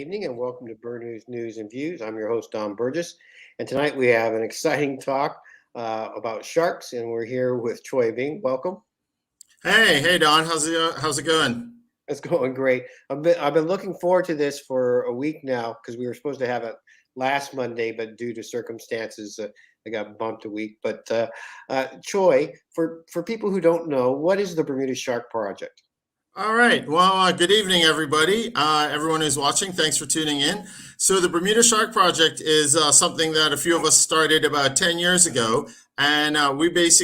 evening and welcome to Bermuda's News and Views. I'm your host, Don Burgess, and tonight we have an exciting talk about sharks, and we're here with Choy Aming. Welcome. Hey, Don. How's it going? It's going great. I've been looking forward to this for a week now because we were supposed to have it last Monday, but due to circumstances, it got bumped a week. But Choy, for people who don't know, what is the Bermuda Shark Project? All right. Well, good evening, everybody. Everyone who's watching, thanks for tuning in. So the Bermuda Shark Project is something that a few of us started about 10 years ago. And I was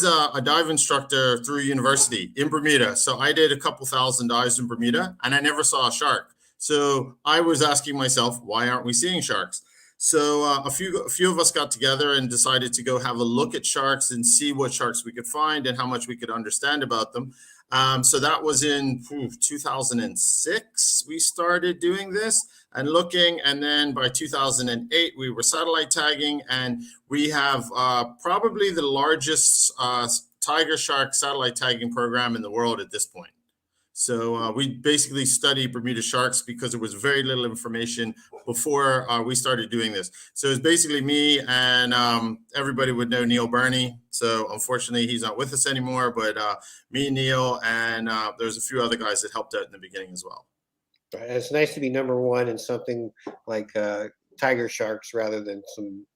a dive instructor through university in Bermuda. So I did a couple thousand dives in Bermuda and I never saw a shark. So I was asking myself, why aren't we seeing sharks? So a few of us got together and decided to go have a look at sharks and see what sharks we could find and how much we could understand about them. So that was in 2006. We started doing this and looking, and then by 2008 we were satellite tagging, and we have probably the largest tiger shark satellite tagging program in the world at this point. So we basically study Bermuda sharks because there was very little information before we started doing this. So it's basically me and everybody would know Neil Burney. So unfortunately, he's not with us anymore, but me, Neil, and there's a few other guys that helped out in the beginning as well. It's nice to be number one in something like tiger sharks rather than some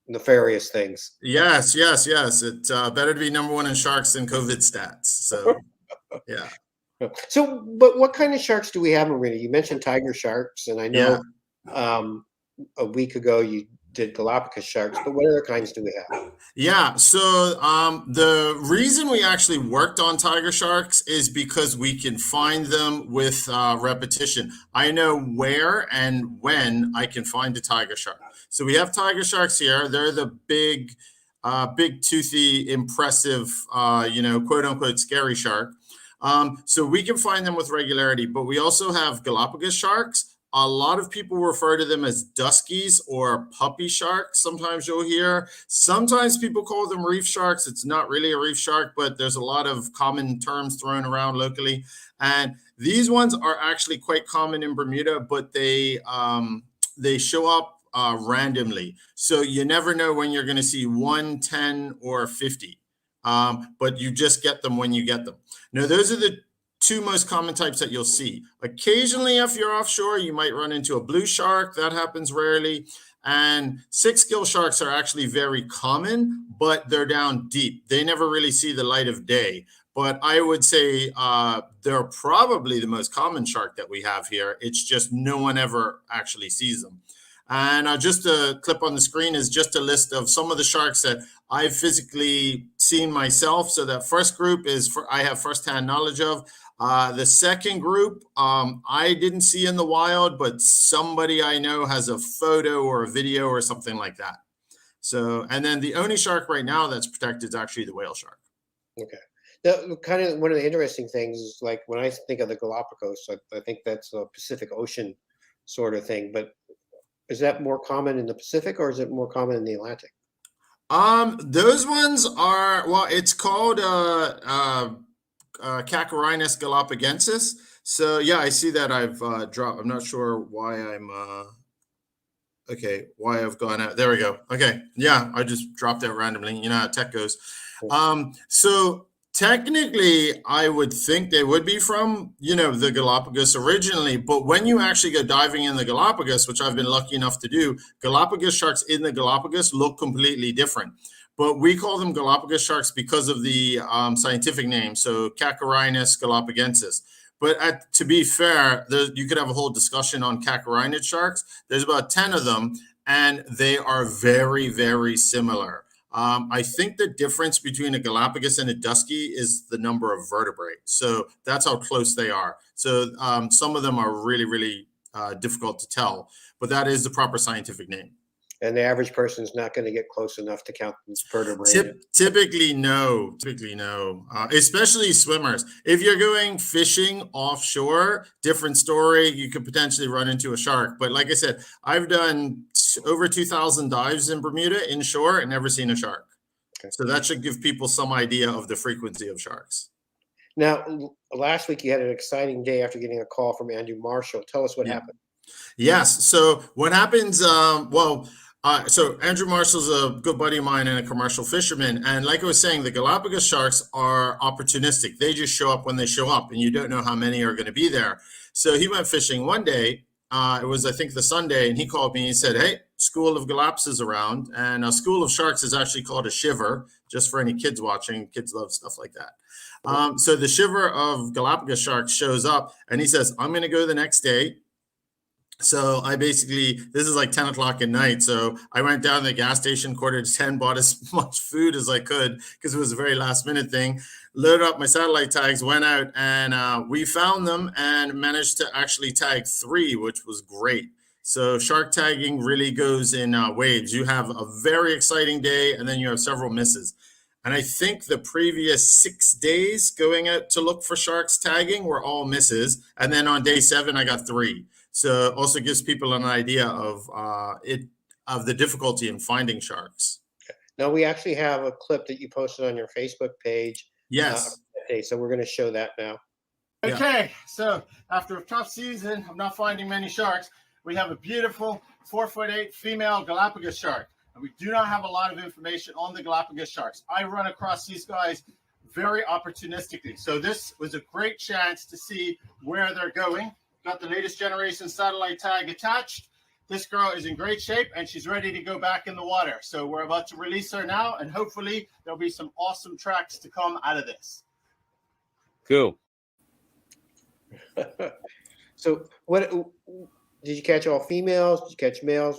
nefarious things. Yes. It's better to be number one in sharks than COVID stats. So, yeah. So, but what kind of sharks do we have in Bermuda? You mentioned tiger sharks, and I know a week ago you did Galapagos sharks, but what other kinds do we have? Yeah, so the reason we actually worked on tiger sharks is because we can find them with repetition. I know where and when I can find a tiger shark. So we have tiger sharks here. They're the big toothy, impressive, quote unquote, scary shark. So we can find them with regularity, but we also have Galapagos sharks. A lot of people refer to them as duskies or puppy sharks. Sometimes you'll hear. Sometimes people call them reef sharks. It's not really a reef shark, but there's a lot of common terms thrown around locally. And these ones are actually quite common in Bermuda, but they show up randomly. So you never know when you're going to see 1, 10, or 50. But you just get them when you get them. Now, those are the two most common types that you'll see. Occasionally, if you're offshore, you might run into a blue shark. That happens rarely. And six-gill sharks are actually very common, but they're down deep. They never really see the light of day. But I would say they're probably the most common shark that we have here. It's just no one ever actually sees them. And just a clip on the screen is just a list of some of the sharks that I've physically seen myself. So that first group is I have firsthand knowledge of. The second group I didn't see in the wild, but somebody I know has a photo or a video or something like that. So, and then the only shark right now that's protected is actually the whale shark. Okay. Now, kind of one of the interesting things is like when I think of the Galapagos, I think that's a Pacific Ocean sort of thing, but is that more common in the Pacific or is it more common in the Atlantic? Those ones are, well, it's called Cacarinus galapagensis. So yeah, I see that I've dropped. I'm not sure why why I've gone out. There we go. Okay. Yeah, I just dropped out randomly. You know how tech goes. So technically, I would think they would be from, the Galapagos originally. But when you actually go diving in the Galapagos, which I've been lucky enough to do, Galapagos sharks in the Galapagos look completely different. But we call them Galapagos sharks because of the scientific name. So Cacarinus galapagensis. But to be fair, you could have a whole discussion on Cacarinid sharks. There's about 10 of them, and they are very, very similar. I think the difference between a Galapagos and a Dusky is the number of vertebrae. So that's how close they are. So some of them are really, really difficult to tell, but that is the proper scientific name. And the average person is not going to get close enough to count these vertebrae. Typically, no. Especially swimmers. If you're going fishing offshore, different story. You could potentially run into a shark. But like I said, I've done over 2,000 dives in Bermuda inshore and never seen a shark. Okay. So that should give people some idea of the frequency of sharks. Now, last week you had an exciting day after getting a call from Andrew Marshall. Tell us what Yeah. happened. Yes. So what happens? So Andrew Marshall's a good buddy of mine and a commercial fisherman. And like I was saying, the Galapagos sharks are opportunistic. They just show up when they show up, and you don't know how many are going to be there. So he went fishing one day. It was, I think, the Sunday, and he called me and he said, "Hey, School of Galaps is around, and a School of Sharks is actually called a shiver." Just for any kids watching, kids love stuff like that. So the shiver of Galapagos sharks shows up, and he says, "I'm going to go the next day." So I basically, this is like 10 o'clock at night. So I went down to the gas station, quarter to 10, bought as much food as I could because it was a very last minute thing. Loaded up my satellite tags, went out, and we found them and managed to actually tag 3, which was great. So shark tagging really goes in waves. You have a very exciting day, and then you have several misses. And I think the previous 6 days going out to look for sharks tagging were all misses. And then on day 7, I got 3. So also gives people an idea of the difficulty in finding sharks. Now, we actually have a clip that you posted on your Facebook page. Yes. Okay, so we're going to show that now. Yeah. Okay, so after a tough season of not finding many sharks, we have a beautiful 4'8" female Galapagos shark. And we do not have a lot of information on the Galapagos sharks. I run across these guys very opportunistically. So this was a great chance to see where they're going. Got the latest generation satellite tag attached. This girl is in great shape and she's ready to go back in the water. So we're about to release her now, and hopefully there'll be some awesome tracks to come out of this. Cool. So what did you catch? All females? Did you catch males?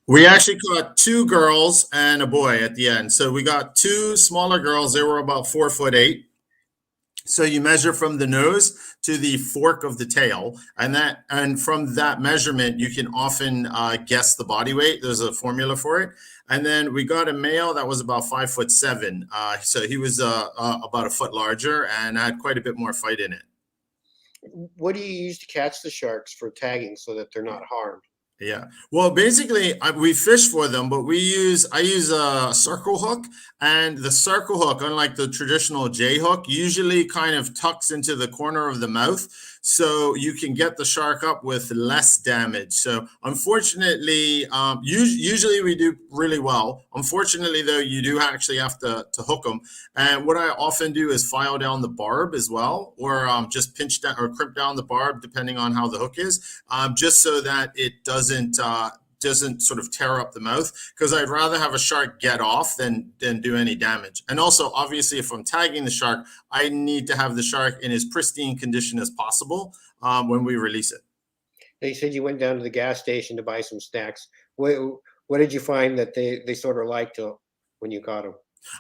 We actually caught 2 girls and a boy at the end. So we got 2 smaller girls. They were about 4'8". So you measure from the nose to the fork of the tail, and from that measurement, you can often guess the body weight. There's a formula for it. And then we got a male that was about 5'7". So he was about a foot larger and had quite a bit more fight in it. What do you use to catch the sharks for tagging so that they're not harmed? Yeah. Well, basically, we fish for them, but I use a circle hook, and the circle hook, unlike the traditional J hook, usually kind of tucks into the corner of the mouth, so you can get the shark up with less damage. So unfortunately, usually we do really well. Unfortunately, though, you do actually have to hook them. And what I often do is file down the barb as well, or just pinch down or crimp down the barb, depending on how the hook is, just so that it doesn't sort of tear up the mouth, because I'd rather have a shark get off than do any damage. And also, obviously, if I'm tagging the shark, I need to have the shark in as pristine condition as possible when we release it. Now, you said you went down to the gas station to buy some snacks. What did you find that they sort of liked when you caught them?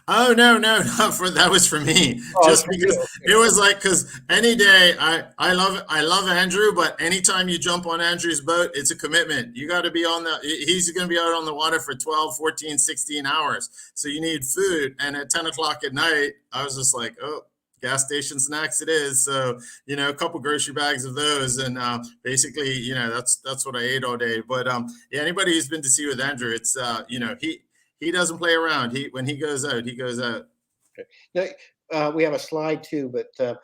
Oh, no, that was for me. Oh, just because it was like, because any day I love Andrew, but anytime you jump on Andrew's boat, it's a commitment. You got to be he's going to be out on the water for 12, 14, 16 hours. So you need food. And at 10 o'clock at night, I was just like, oh, gas station snacks it is. So, a couple grocery bags of those. And basically, that's what I ate all day. But yeah, anybody who's been to sea with Andrew, it's, he doesn't play around. When he goes out, he goes out. Okay. Now, we have a slide too, but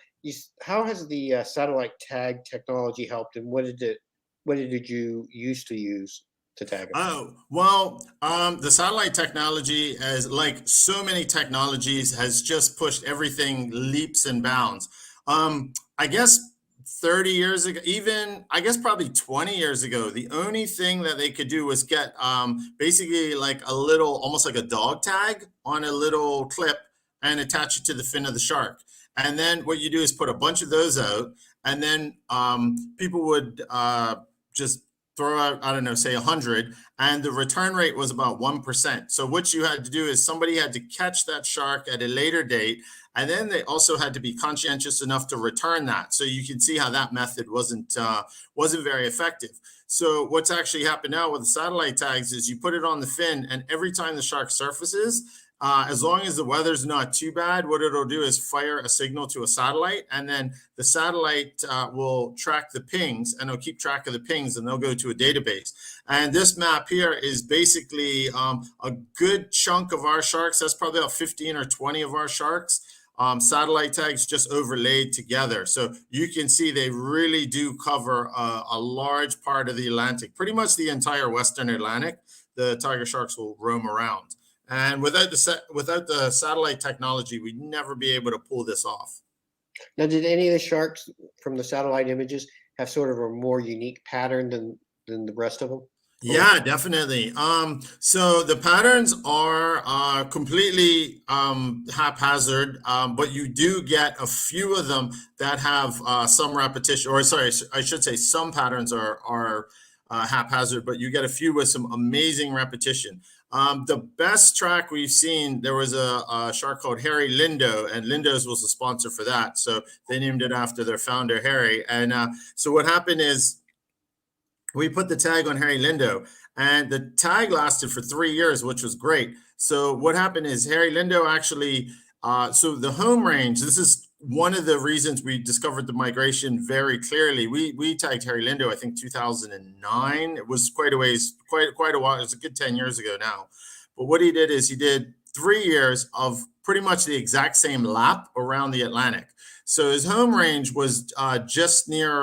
how has the satellite tag technology helped, and what did you used to use to tag them? Oh, well, the satellite technology, as like so many technologies, has just pushed everything leaps and bounds. I guess 30 years ago, even I guess probably 20 years ago, the only thing that they could do was get basically like a little, almost like a dog tag on a little clip and attach it to the fin of the shark. And then what you do is put a bunch of those out, and then people would just throw out, I don't know, say 100, and the return rate was about 1%. So what you had to do is somebody had to catch that shark at a later date, and then they also had to be conscientious enough to return that. So you can see how that method wasn't very effective. So what's actually happened now with the satellite tags is you put it on the fin, and every time the shark surfaces, as long as the weather's not too bad, what it'll do is fire a signal to a satellite, and then the satellite will track the pings, and it'll keep track of the pings, and they'll go to a database. And this map here is basically a good chunk of our sharks. That's probably about 15 or 20 of our sharks. satellite tags just overlaid together. So you can see they really do cover a large part of the Atlantic, pretty much the entire Western Atlantic. The tiger sharks will roam around. And without the satellite technology, we'd never be able to pull this off. Now, did any of the sharks from the satellite images have sort of a more unique pattern than the rest of them? Yeah, definitely. So the patterns are completely haphazard, but you do get a few of them that have some repetition, or sorry, I should say some patterns are haphazard, but you get a few with some amazing repetition. The best track we've seen, there was a shark called Harry Lindo, and Lindo's was the sponsor for that. So they named it after their founder, Harry. And so what happened is, we put the tag on Harry Lindo, and the tag lasted for 3 years, which was great. So what happened is Harry Lindo actually, so the home range, this is one of the reasons we discovered the migration very clearly. We tagged Harry Lindo, I think 2009. It was quite a ways, quite a while. It was a good 10 years ago now. But what he did is he did 3 years of pretty much the exact same lap around the Atlantic. So his home range was just near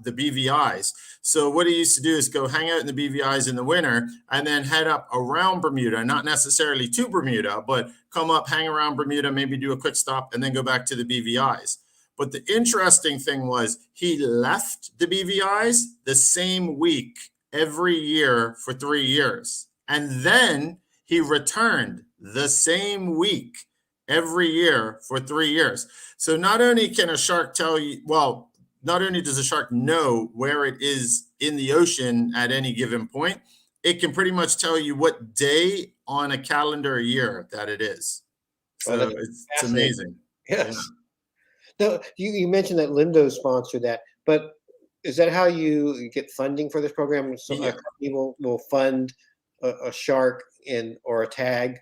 the BVIs. So what he used to do is go hang out in the BVIs in the winter and then head up around Bermuda, not necessarily to Bermuda, but come up, hang around Bermuda, maybe do a quick stop, and then go back to the BVIs. But the interesting thing was he left the BVIs the same week every year for 3 years. And then he returned the same week every year for 3 years. So not only can a shark tell you, well, not only does a shark know where it is in the ocean at any given point, it can pretty much tell you what day on a calendar year that it is. So Well, it's amazing. Yes. Now, you mentioned that Lindo sponsored that, but is that how you get funding for this program? So Yeah. a company will fund a shark or a tag?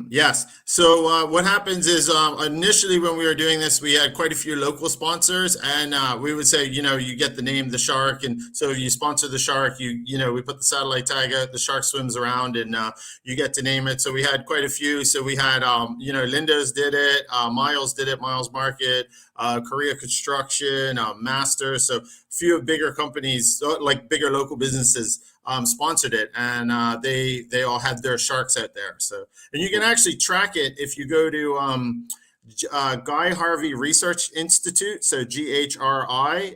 Yes. So what happens is initially when we were doing this, we had quite a few local sponsors, and we would say, you get the name, the shark, and so you sponsor the shark. We put the satellite tag out, the shark swims around, and you get to name it. So we had quite a few. So we had, Lindo's did it, Miles did it, Miles Market, Korea Construction, Master. So a few bigger companies, like bigger local businesses, sponsored it, and they all had their sharks out there. So, and you can actually track it if you go to Guy Harvey Research Institute, so GHRI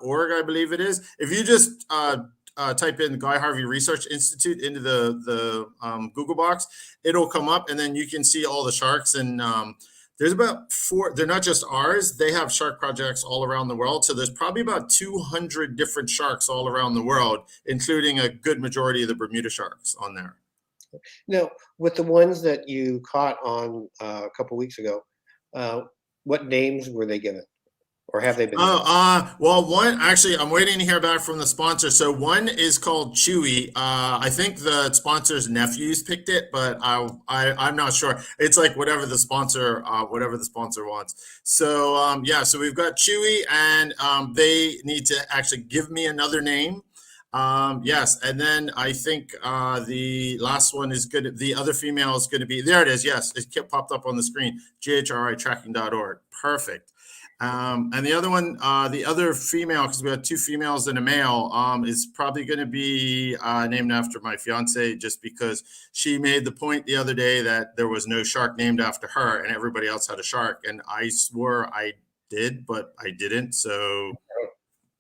.org, I believe it is. If you just type in Guy Harvey Research Institute into the Google box, it'll come up, and then you can see all the sharks. And there's about 4, they're not just ours, they have shark projects all around the world. So there's probably about 200 different sharks all around the world, including a good majority of the Bermuda sharks on there. Now, with the ones that you caught on a couple weeks ago, what names were they given? Or have they been? Well, one, actually, I'm waiting to hear back from the sponsor. So one is called Chewy. I think the sponsor's nephews picked it, but I'm not sure. It's like whatever the sponsor wants. So so we've got Chewy, and they need to actually give me another name. Yes, and then I think the last one is good. The other female is going to be, there it is. Yes, it popped up on the screen. GHRItracking.org. Perfect. And the other one, the other female, because we had 2 females and a male, is probably going to be named after my fiance, just because she made the point the other day that there was no shark named after her and everybody else had a shark. And I swore I did, but I didn't. So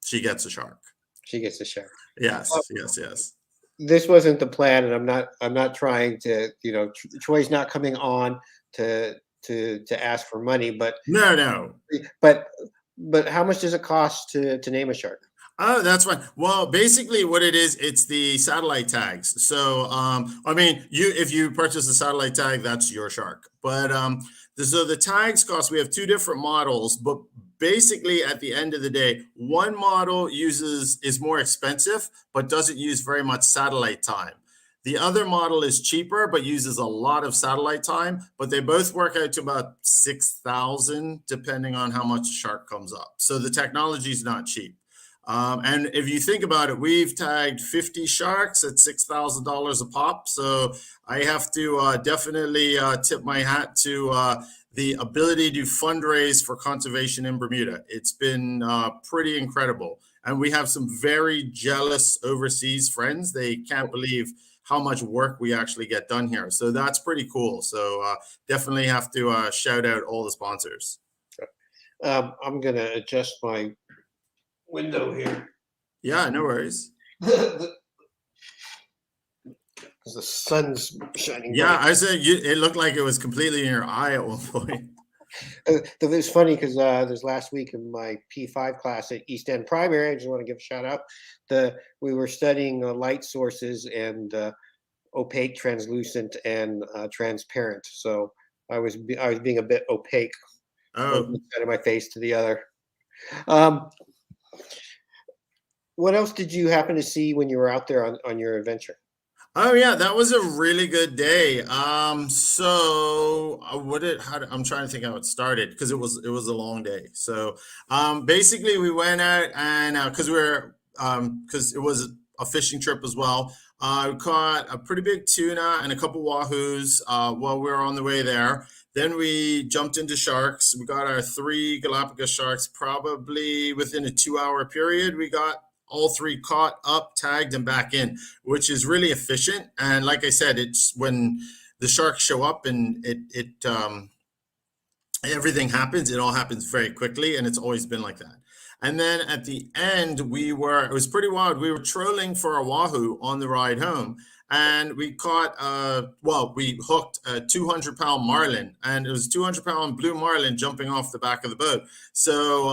she gets a shark. She gets a shark. Yes, yes. This wasn't the plan, and I'm not trying to, Choy's not coming on to ask for money, but No. but how much does it cost to name a shark? Oh, that's fine. Well, basically what it is, it's the satellite tags. So, if you purchase a satellite tag, that's your shark. But so the tags cost, we have 2 different models, but basically at the end of the day, one model is more expensive, but doesn't use very much satellite time. The other model is cheaper, but uses a lot of satellite time, but they both work out to about 6,000, depending on how much a shark comes up. So the technology is not cheap. And if you think about it, we've tagged 50 sharks at $6,000 a pop. So I have to definitely tip my hat to the ability to fundraise for conservation in Bermuda. It's been pretty incredible. And we have some very jealous overseas friends. They can't believe how much work we actually get done here. So that's pretty cool. So definitely have to shout out all the sponsors. I'm going to adjust my window here. Yeah, no worries. Because the sun's shining. Yeah, I said it looked like it was completely in your eye at one point. It was funny because this last week in my P5 class at East End Primary, I just want to give a shout out. We were studying light sources and opaque, translucent, and transparent. So I was being a bit opaque. Oh, One side of my face to the other. What else did you happen to see when you were out there on your adventure? oh yeah, that was a really good day. So I'm trying to think how it started because it was a long day. So basically we went out and because it was a fishing trip as well. We caught a pretty big tuna and a couple wahoos while we were on the way there. Then we jumped into sharks. We got our 3 Galapagos sharks probably within a 2-hour period. We got all 3 caught up, tagged, and back in, which is really efficient. And like I said, it's when the sharks show up and everything happens, it all happens very quickly, and it's always been like that. And then at the end, it was pretty wild. We were trolling for a wahoo on the ride home, and we caught, we hooked a 200-pound marlin, and it was a 200-pound blue marlin jumping off the back of the boat. So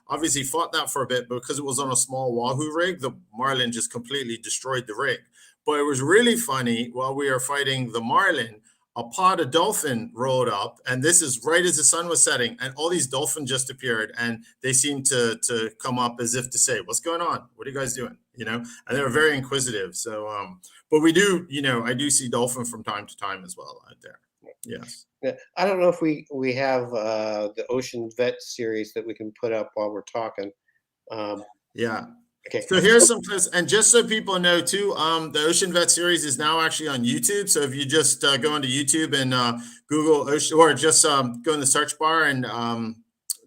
obviously fought that for a bit, but because it was on a small wahoo rig, the marlin just completely destroyed the rig. But it was really funny while we were fighting the marlin, a pod of dolphin rolled up, and this is right as the sun was setting, and all these dolphin just appeared, and they seemed to come up as if to say, "What's going on? What are you guys doing?" And they were very inquisitive. So, but we do, I do see dolphin from time to time as well out there. Yes. Yeah, I don't know if we have the Ocean Vet series that we can put up while we're talking. Yeah. Okay. So here's some clips, and just so people know too, the Ocean Vet series is now actually on YouTube. So if you just go into YouTube and Google Ocean, or just go in the search bar and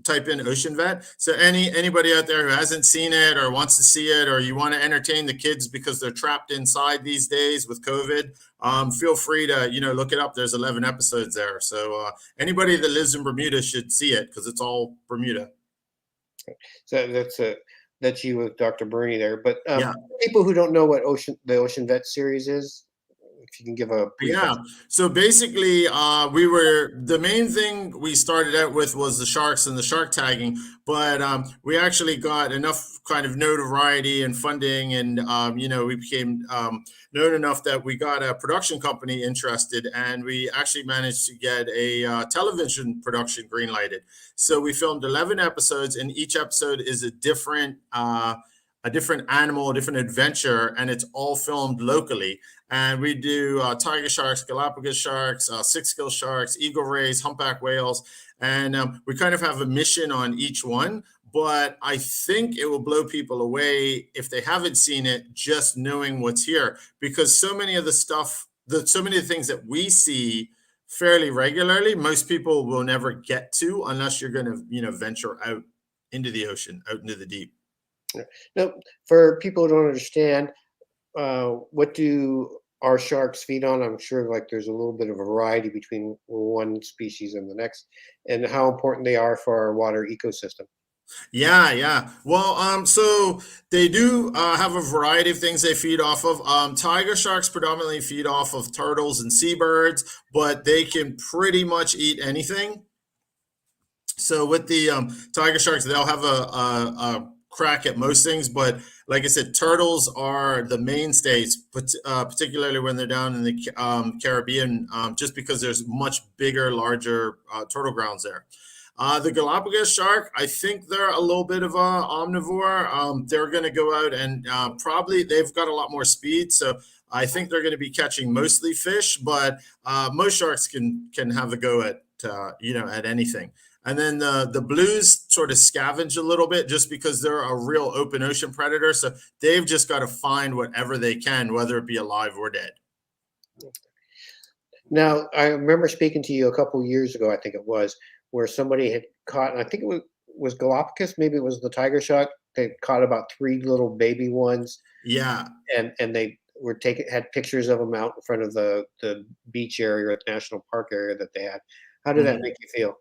type in Ocean Vet. So anybody out there who hasn't seen it or wants to see it, or you want to entertain the kids because they're trapped inside these days with COVID, feel free to look it up. There's 11 episodes there. So anybody that lives in Bermuda should see it because it's all Bermuda. So that's you with Dr. Bernie there. But Yeah. people who don't know what the Ocean Vet series is, if you can give a brief. Yeah. So basically, the main thing we started out with was the sharks and the shark tagging, but we actually got enough kind of notoriety and funding, and we became known enough that we got a production company interested, and we actually managed to get a television production greenlighted. So we filmed 11 episodes, and each episode is a different animal, a different adventure, and it's all filmed locally. And we do tiger sharks, Galapagos sharks, 6-gill sharks, eagle rays, humpback whales, and we kind of have a mission on each one. But I think it will blow people away if they haven't seen it, just knowing what's here, because so many of the things that we see fairly regularly, most people will never get to unless you're going to venture out into the ocean, out into the deep. Now, for people who don't understand, what do our sharks feed on? I'm sure there's a little bit of a variety between one species and the next, and how important they are for our water ecosystem. Yeah. Well, so they do have a variety of things they feed off of. Tiger sharks predominantly feed off of turtles and seabirds, but they can pretty much eat anything. So with the tiger sharks, they'll have a crack at most things, but like I said, turtles are the mainstays, particularly when they're down in the Caribbean, just because there's much bigger, larger turtle grounds there. The Galapagos shark, I think they're a little bit of a omnivore. They're going to go out and probably they've got a lot more speed, so I think they're going to be catching mostly fish, but most sharks can have a go at at anything. And then the blues sort of scavenge a little bit just because they're a real open ocean predator. So they've just got to find whatever they can, whether it be alive or dead. Now, I remember speaking to you a couple years ago, I think it was, where somebody had caught, and I think it was Galapagos, maybe it was the tiger shark. They caught about three little baby ones, Yeah. and they were taking had pictures of them out in front of the beach area or the national park area that they had. How did that Mhm. make you feel?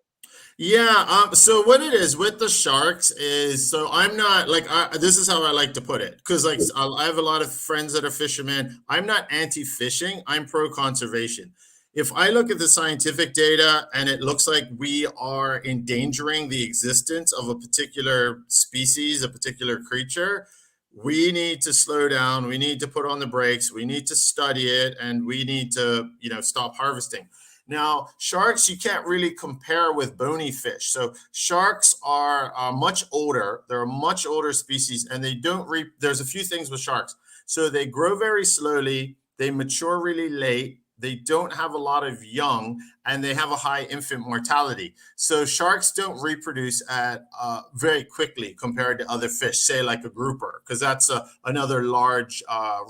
Yeah. So what it is with the sharks is, so I'm not like, this is how I like to put it. Cause like I have a lot of friends that are fishermen. I'm not anti-fishing. I'm pro-conservation. If I look at the scientific data and it looks like we are endangering the existence of a particular species, a particular creature, we need to slow down. We need to put on the brakes. We need to study it, and we need to, stop harvesting. Now, sharks, you can't really compare with bony fish. So sharks are much older. They're a much older species, and they don't there's a few things with sharks. So they grow very slowly. They mature really late. They don't have a lot of young, and they have a high infant mortality. So sharks don't reproduce at very quickly compared to other fish, say like a grouper, because that's another large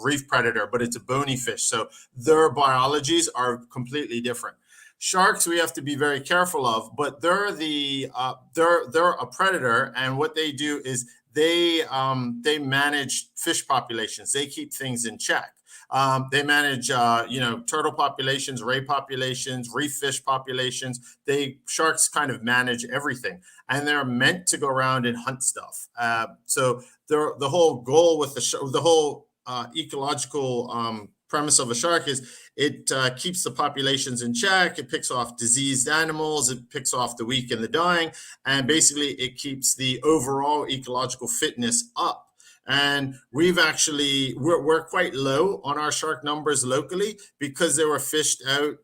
reef predator, but it's a bony fish. So their biologies are completely different. Sharks we have to be very careful of, but they're a predator, and what they do is they manage fish populations. They keep things in check. They manage turtle populations, ray populations, reef fish populations. Sharks kind of manage everything, and they're meant to go around and hunt stuff. So the whole goal with the whole ecological premise of a shark is it keeps the populations in check. It picks off diseased animals. It picks off the weak and the dying. And basically, it keeps the overall ecological fitness up. And we're quite low on our shark numbers locally because they were fished out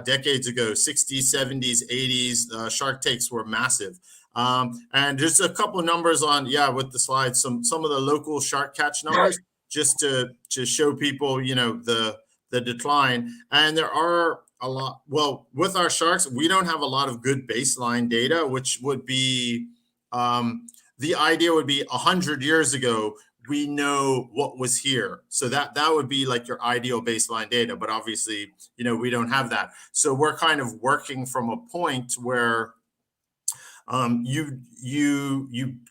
decades ago, 60s, 70s, 80s. Shark takes were massive. And just a couple of numbers with the slides, some of the local shark catch numbers, just to show people, the decline. And there are a lot. Well, with our sharks, we don't have a lot of good baseline data, which would be the idea would be 100 years ago. We know what was here, so that would be like your ideal baseline data. But obviously, we don't have that. So we're kind of working from a point where you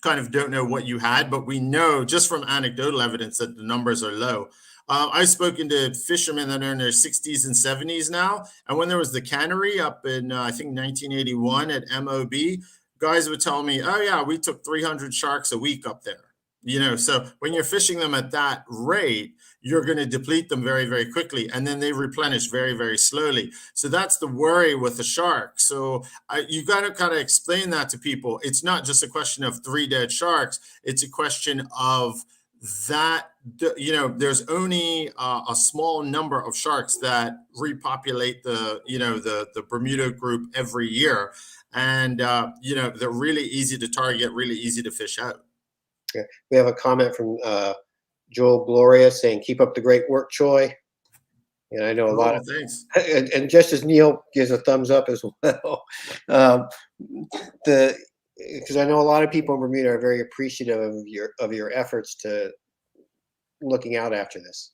kind of don't know what you had, but we know just from anecdotal evidence that the numbers are low. I've spoken to fishermen that are in their 60s and 70s now, and when there was the cannery up in I think 1981 at MOB, guys would tell me, "Oh yeah, we took 300 sharks a week up there." So when you're fishing them at that rate, you're going to deplete them very, very quickly, and then they replenish very, very slowly. So that's the worry with the shark. So you got to kind of explain that to people. It's not just a question of 3 dead sharks. It's a question of that, there's only a small number of sharks that repopulate the Bermuda group every year. And, they're really easy to target, really easy to fish out. Yeah. We have a comment from Joel Gloria saying, "Keep up the great work, Choy." And I know a lot Oh, of, thanks. and just as Neil gives a thumbs up as well. um, because I know a lot of people in Bermuda are very appreciative of your efforts to looking out after this.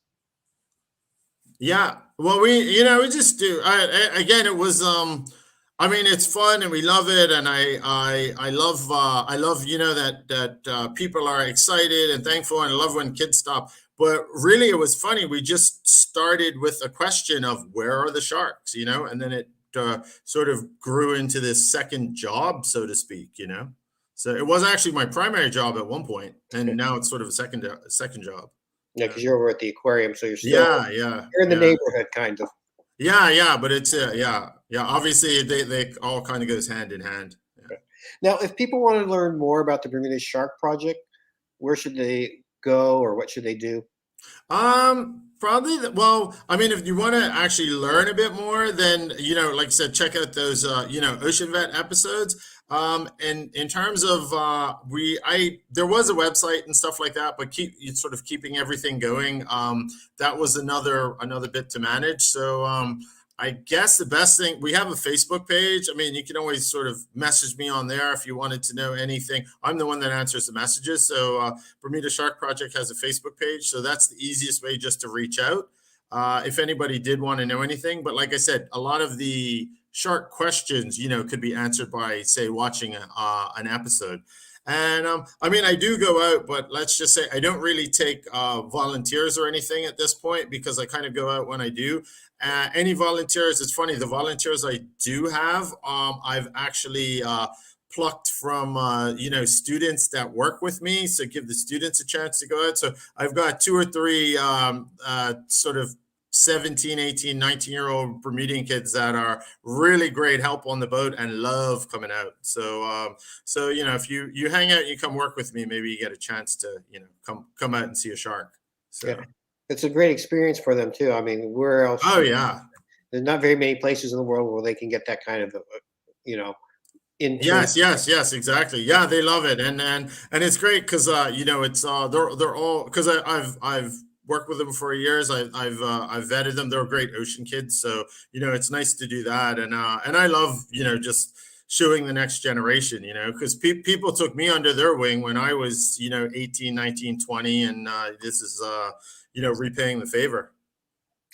Yeah. Well, we just do. Again, it was, I mean, it's fun and we love it. And I love, that people are excited and thankful, and I love when kids stop. But really, it was funny. We just started with a question of where are the sharks, and then it sort of grew into this second job, so to speak. So it was actually my primary job at one point, and now it's sort of a second job. Yeah, because you're over at the aquarium, so Yeah, yeah, you're in the yeah. neighborhood, kind of. Yeah, but it's yeah. Obviously, they all kind of goes hand in hand. Yeah. Now, if people want to learn more about the Bermuda Shark Project, where should they go, or what should they do? Probably. Well, I mean, if you want to actually learn a bit more, then like I said, check out those Ocean Vet episodes. And in terms of there was a website and stuff like that, but keeping everything going. That was another bit to manage. So I guess the best thing, we have a Facebook page. I mean, you can always sort of message me on there if you wanted to know anything. I'm the one that answers the messages. So Bermuda Shark Project has a Facebook page. So that's the easiest way just to reach out. if anybody did want to know anything. But like I said, a lot of the shark questions, could be answered by, say, watching an episode. And I mean, I do go out, but let's just say I don't really take volunteers or anything at this point, because I kind of go out when I do. Any volunteers, it's funny, the volunteers I do have, I've actually plucked from, students that work with me. So give the students a chance to go out. So I've got 2 or 3 sort of 17, 18, 19-year-old Bermudian kids that are really great help on the boat and love coming out. So, if you hang out and you come work with me, maybe you get a chance to, come out and see a shark. So. Yeah. It's a great experience for them too. I mean, where else? Oh yeah. There's not very many places in the world where they can get that kind of, Yes, exactly. Yeah, they love it, and it's great because it's they're all, because I've worked with them for years. I've vetted them. They're great ocean kids, so it's nice to do that, and I love just showing the next generation, because people took me under their wing when I was 18, 19, 20, and this is repaying the favor.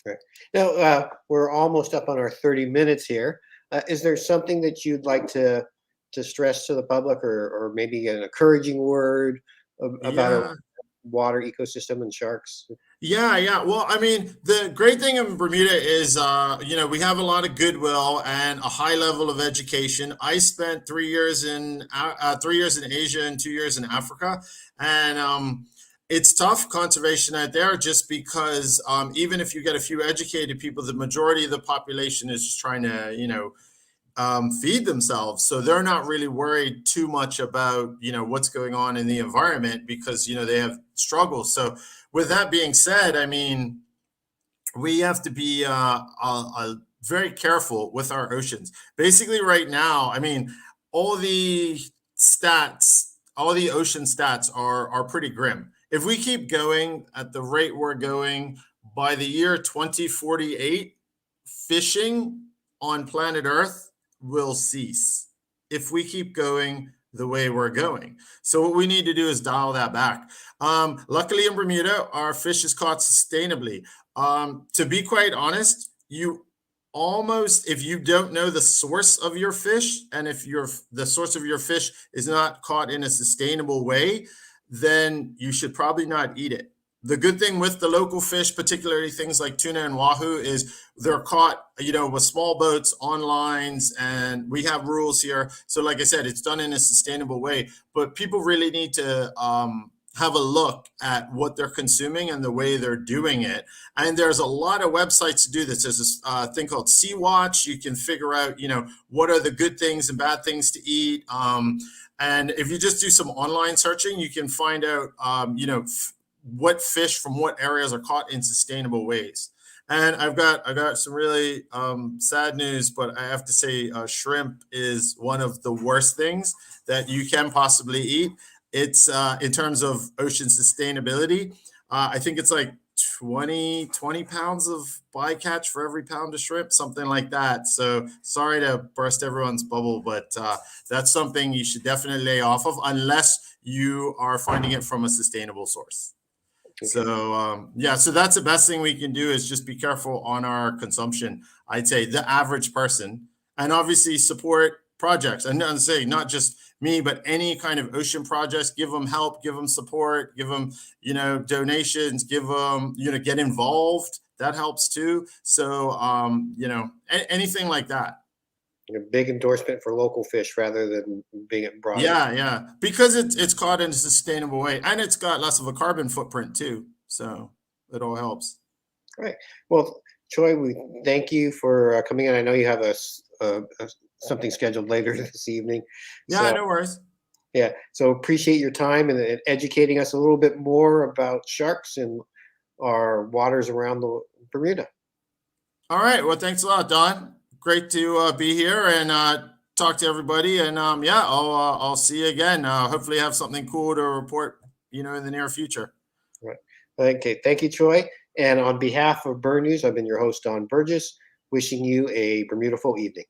Okay. Now we're almost up on our 30 minutes here. Is there something that you'd like to stress to the public, or maybe an encouraging word about our water ecosystem and sharks? Yeah. Well, I mean, the great thing in Bermuda is, we have a lot of goodwill and a high level of education. I spent 3 years in 3 years in Asia and 2 years in Africa, and it's tough conservation out there, just because even if you get a few educated people, the majority of the population is just trying to, feed themselves. So they're not really worried too much about, what's going on in the environment, because, they have struggles. So with that being said, I mean, we have to be very careful with our oceans. Basically right now, I mean, all the ocean stats are pretty grim. If we keep going at the rate we're going, by the year 2048, fishing on planet Earth will cease if we keep going the way we're going. So what we need to do is dial that back. Luckily in Bermuda, our fish is caught sustainably. To be quite honest, if you don't know the source of your fish, and if the source of your fish is not caught in a sustainable way, then you should probably not eat it. The good thing with the local fish, particularly things like tuna and wahoo, is they're caught, with small boats on lines, and we have rules here. So like I said, it's done in a sustainable way, but people really need to have a look at what they're consuming and the way they're doing it. And there's a lot of websites to do this. There's this thing called Sea Watch. You can figure out, what are the good things and bad things to eat. And if you just do some online searching, you can find out, what fish from what areas are caught in sustainable ways. And I've got some really sad news, but I have to say shrimp is one of the worst things that you can possibly eat. It's in terms of ocean sustainability, I think it's like 20 pounds of bycatch for every pound of shrimp, something like that. So sorry to burst everyone's bubble, but that's something you should definitely lay off of, unless you are finding it from a sustainable source. So so that's the best thing we can do, is just be careful on our consumption. I'd say the average person, and obviously support projects. And I'm saying not just me, but any kind of ocean projects. Give them help, give them support, give them donations, give them get involved. That helps too. So anything like that. A big endorsement for local fish rather than being brought. Yeah, because it's caught in a sustainable way, and it's got less of a carbon footprint too. So it all helps. All right. Well, Choy, we thank you for coming in. I know you have something scheduled later this evening. Yeah, no worries. Yeah, so appreciate your time and educating us a little bit more about sharks and our waters around the Bermuda. All right. Well, thanks a lot, Don. Great to be here and talk to everybody. And I'll see you again. Hopefully have something cool to report, in the near future. Right. Okay. Thank you, Choy. And on behalf of Burn News, I've been your host, Don Burgess, wishing you a Bermudaful evening.